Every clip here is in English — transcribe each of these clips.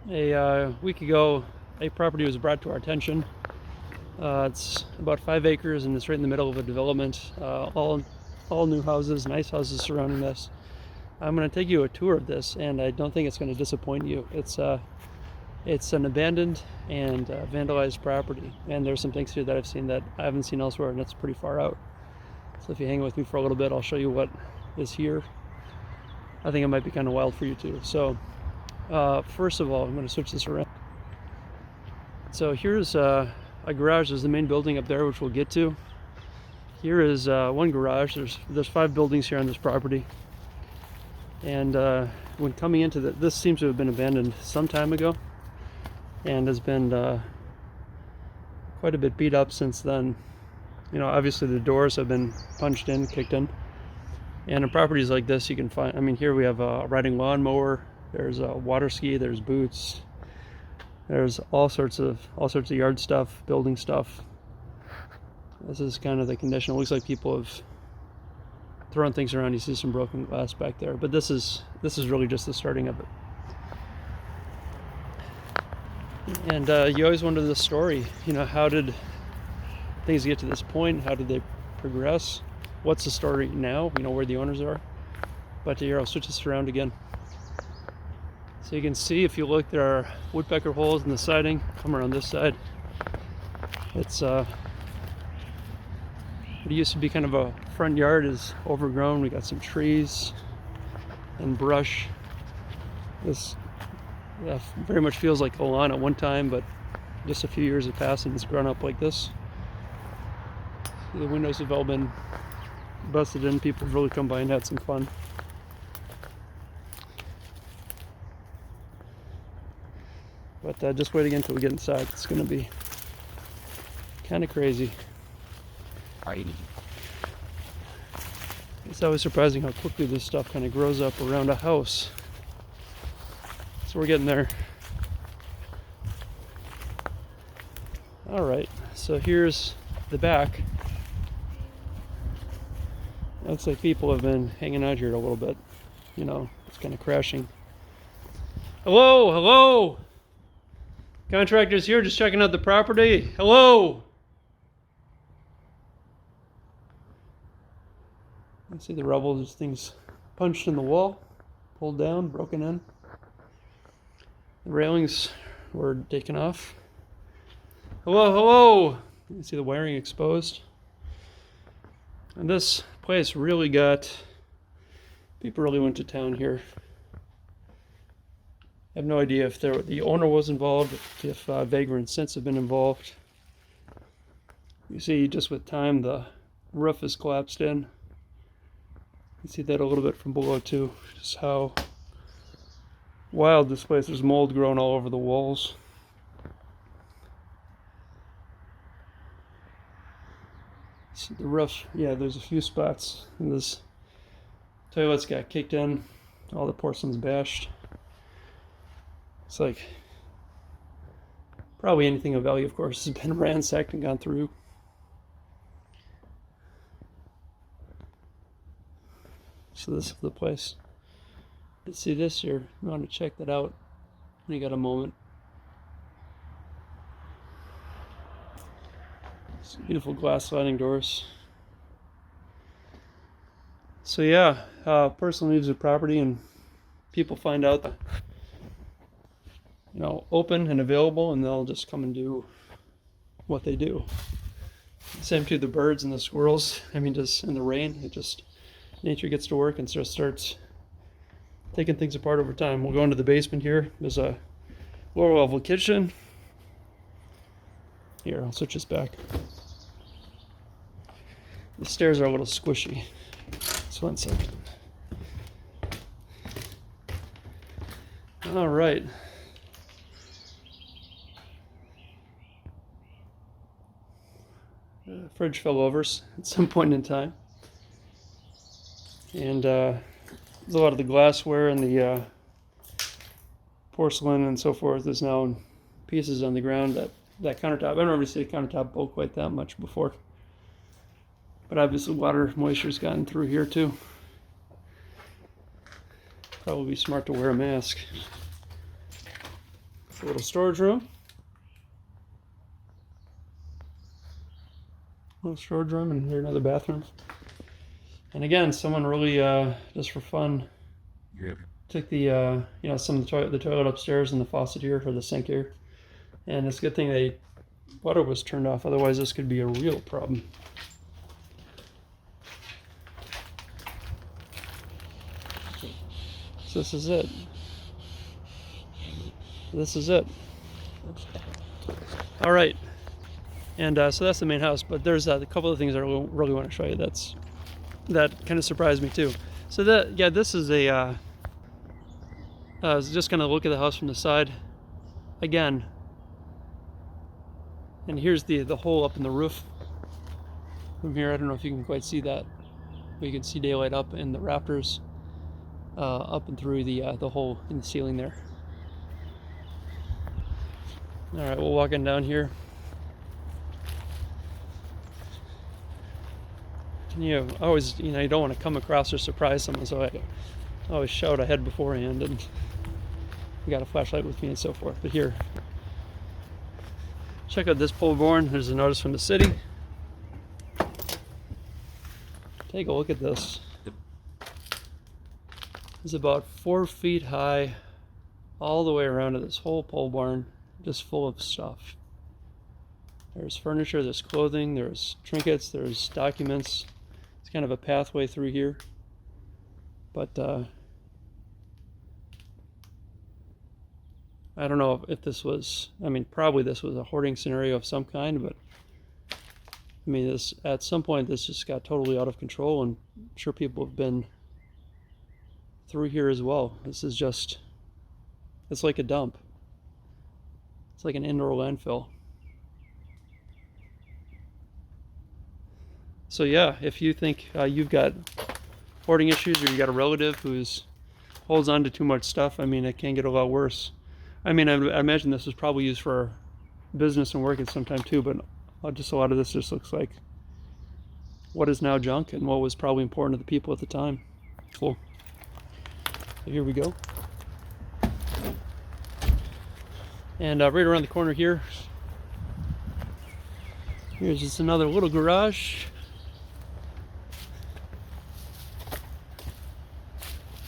A week ago, a property was brought to our attention. It's about 5 acres and it's right in the middle of a development. All new houses, nice houses surrounding this. I'm going to take you a tour of this, and I don't think it's going to disappoint you. It's an abandoned and vandalized property, and there's some things here that I've seen that I haven't seen elsewhere, and it's pretty far out. So if you hang with me for a little bit, I'll show you what is here. I think it might be kind of wild for you too. So first of all, I'm going to switch this around. So here's a garage. There's the main building up there, which we'll get to. Here is one garage. There's 5 buildings here on this property. And when coming into this seems to have been abandoned some time ago, and has been quite a bit beat up since then. You know, obviously the doors have been punched in, kicked in. And in properties like this, you can find, I mean, here we have a riding lawnmower, there's a water ski, there's boots, there's all sorts of yard stuff, building stuff. This is kind of the condition. It looks like people have thrown things around. You see some broken glass back there, but this is really just the starting of it. And you always wonder the story. You know, how did things get to this point? How did they progress? What's the story now? You know, where the owners are. But here, I'll switch this around again. So you can see, if you look, there are woodpecker holes in the siding. Come around this side. It's it used to be kind of a front yard, is overgrown. We got some trees and brush. This very much feels like a lawn at one time, but just a few years have passed and it's grown up like this. The windows have all been busted in. People have really come by and had some fun. But just wait again until we get inside. It's going to be kind of crazy. It's always surprising how quickly this stuff kind of grows up around a house. So we're getting there. All right, so here's the back. Looks like people have been hanging out here a little bit. You know, it's kind of crashing. Hello, hello. Contractors here, just checking out the property. Hello. You see the rubble, there's things punched in the wall, pulled down, broken in. The railings were taken off. Hello, hello! You can see the wiring exposed. And this place really people really went to town here. I have no idea if the owner was involved, if vagrant scents have been involved. You see, just with time, the roof is collapsed in. You see that a little bit from below too, just how wild this place. There's mold growing all over the walls. See the roof, yeah, there's a few spots. And this toilet's got kicked in, all the porcelain's bashed. It's like probably anything of value, of course, has been ransacked and gone through. So this is the place. To see this here, you want to check that out when you got a moment. Some beautiful glass sliding doors. So yeah, person leaves the property and people find out that, you know, open and available, and they'll just come and do what they do. Same to the birds and the squirrels. I mean, just in the rain, nature gets to work and just starts taking things apart over time. We'll go into the basement here. There's a lower level kitchen. Here, I'll switch this back. The stairs are a little squishy. Just 1 second. All right. Fridge fell over at some point in time. And there's a lot of the glassware and the porcelain and so forth is now in pieces on the ground. That countertop, I don't ever see a countertop bulk quite that much before. But obviously water moisture's gotten through here too. Probably smart to wear a mask. It's a little storage room. Little storage room, and here another bathroom. And again, someone really just for fun took the some of the toilet upstairs and the faucet here for the sink here. And it's a good thing the water was turned off, otherwise this could be a real problem. So this is it. This is it. All right. And so that's the main house, but there's a couple of things I really want to show you that kind of surprised me too. So this is a just kind of look at the house from the side again. And here's the hole up in the roof from here. I don't know if you can quite see that, but you can see daylight up in the rafters, up and through the hole in the ceiling there. All right, we'll walk in down here. You always, you don't want to come across or surprise someone, so I always shout ahead beforehand, and I got a flashlight with me and so forth. But here, check out this pole barn. There's a notice from the city. Take a look at this. It's about 4 feet high, all the way around to this whole pole barn, just full of stuff. There's furniture, there's clothing, there's trinkets, there's documents. It's kind of a pathway through here, but I don't know if this was, probably this was a hoarding scenario of some kind, but this, at some point this just got totally out of control, and I'm sure people have been through here as well. This is just, it's like a dump. It's like an indoor landfill. So yeah, if you think you've got hoarding issues, or you got a relative who's holds on to too much stuff, it can get a lot worse. I imagine this was probably used for business and work at some time too, but just a lot of this just looks like what is now junk and what was probably important to the people at the time. Cool. So here we go. And right around the corner here, here's just another little garage.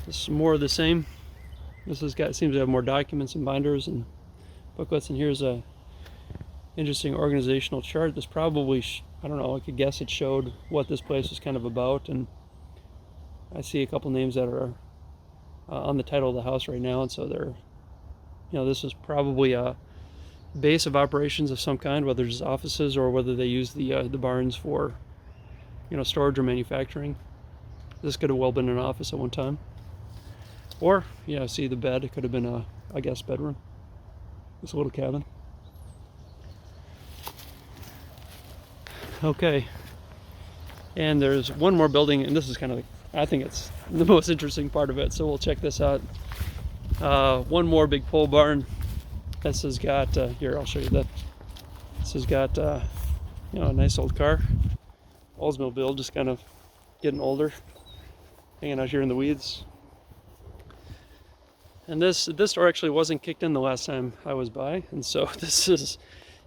This is more of the same. This has seems to have more documents and binders and booklets. And here's a interesting organizational chart. This probably, I don't know, I could guess it showed what this place was kind of about. And I see a couple names that are on the title of the house right now. And so they're, this is probably a base of operations of some kind, whether it's offices or whether they use the barns for, storage or manufacturing. This could have well been an office at one time. Or, see the bed, it could have been a guest bedroom. This little cabin. Okay. And there's one more building, and this is kind of, I think it's the most interesting part of it, so we'll check this out. One more big pole barn. This has got, here, I'll show you that. This has got, a nice old car. Oldsmobile, just kind of getting older. Hanging out here in the weeds. And this door actually wasn't kicked in the last time I was by, and so this is,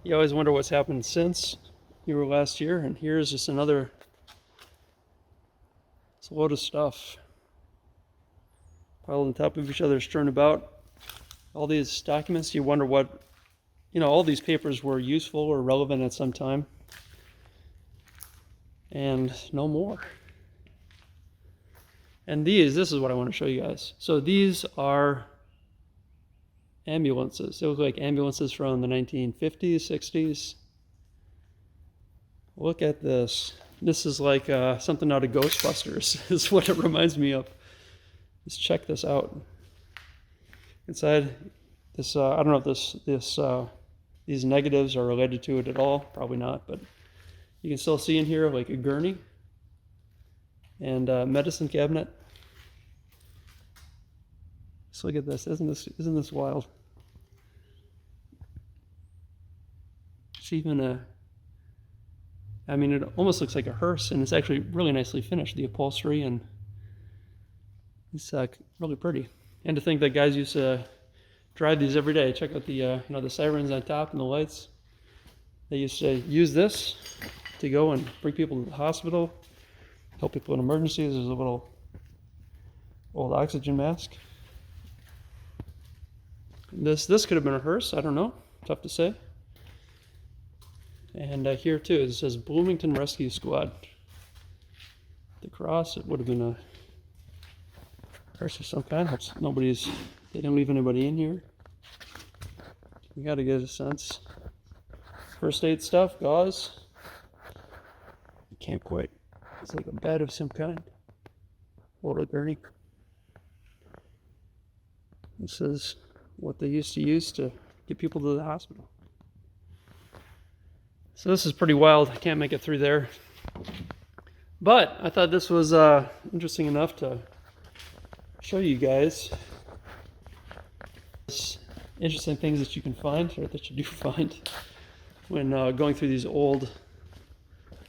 you always wonder what's happened since you were last year. And here's just another, it's a load of stuff piled on top of each other, strewn about. All these documents, you wonder what, all these papers were useful or relevant at some time, and no more. And this is what I want to show you guys. So these are ambulances. They look like ambulances from the 1950s, 60s. Look at this. This is like something out of Ghostbusters, is what it reminds me of. Just check this out. Inside this, I don't know if these negatives are related to it at all. Probably not, but you can still see in here like a gurney and a medicine cabinet. So look at this. Isn't this wild? It's even it almost looks like a hearse, and it's actually really nicely finished. The upholstery, and it's really pretty. And to think that guys used to drive these every day. Check out the the sirens on top and the lights. They used to use this to go and bring people to the hospital, help people in emergencies. There's a little old oxygen mask. This could have been a hearse. I don't know. Tough to say. And here too, it says Bloomington Rescue Squad. The cross, it would have been a hearse of some kind. They didn't leave anybody in here. You got to get a sense. First aid stuff, gauze. You can't quite. It's like a bed of some kind. Little gurney. This is what they used to use to get people to the hospital. So this is pretty wild. I can't make it through there. But I thought this was interesting enough to show you guys interesting things that you can find, or that you do find, when going through these old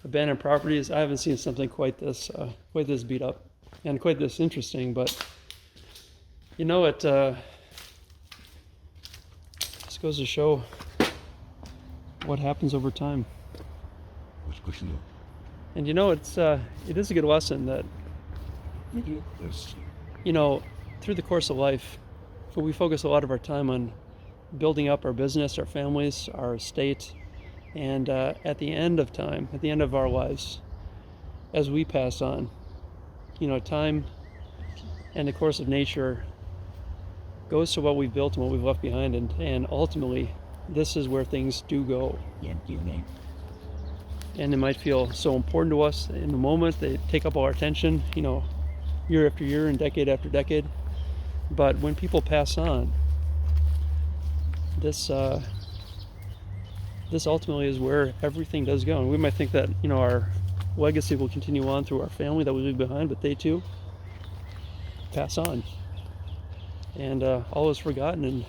abandoned properties. I haven't seen something quite this beat up and quite this interesting, but it just goes to show what happens over time. And it is a good lesson that through the course of life, we focus a lot of our time on building up our business, our families, our estate, and at the end of time, at the end of our lives, as we pass on, time and the course of nature goes to what we've built and what we've left behind, and ultimately this is where things do go. And they might feel so important to us in the moment. They take up all our attention, year after year and decade after decade. But when people pass on, this ultimately is where everything does go. And we might think that our legacy will continue on through our family that we leave behind, but they too pass on, and all is forgotten and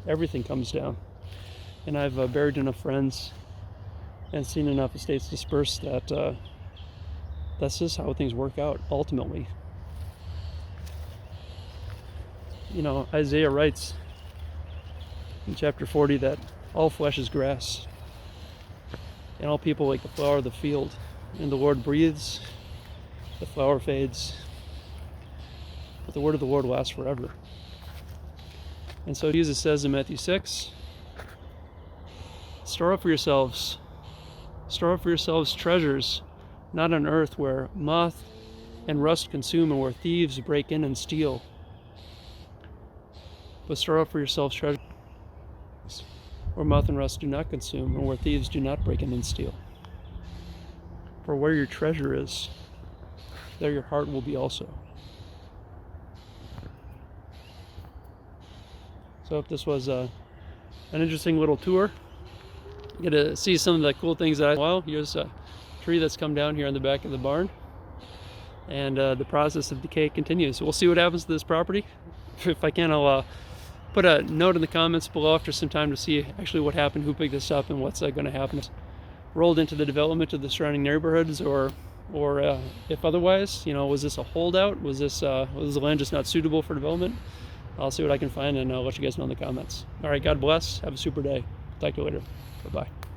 everything comes down. And I've buried enough friends and seen enough estates dispersed that that's just how things work out ultimately. Isaiah writes in chapter 40 that all flesh is grass, and all people like the flower of the field. And the Lord breathes, the flower fades, but the word of the Lord lasts forever. And so Jesus says in Matthew 6, store up for yourselves treasures, not on earth, where moth and rust consume and where thieves break in and steal. But store up for yourselves treasures where moth and rust do not consume and where thieves do not break in and steal. For where your treasure is, there your heart will be also. So if this was an interesting little tour, you get to see some of the cool things here's a tree that's come down here on the back of the barn, and the process of decay continues. So we'll see what happens to this property. If I can, I'll put a note in the comments below after some time to see actually what happened, who picked this up, and what's going to happen. Rolled into the development of the surrounding neighborhoods, or if otherwise, was this a holdout? Was the land just not suitable for development? I'll see what I can find, and I'll let you guys know in the comments. All right, God bless. Have a super day. Talk to you later. Bye-bye.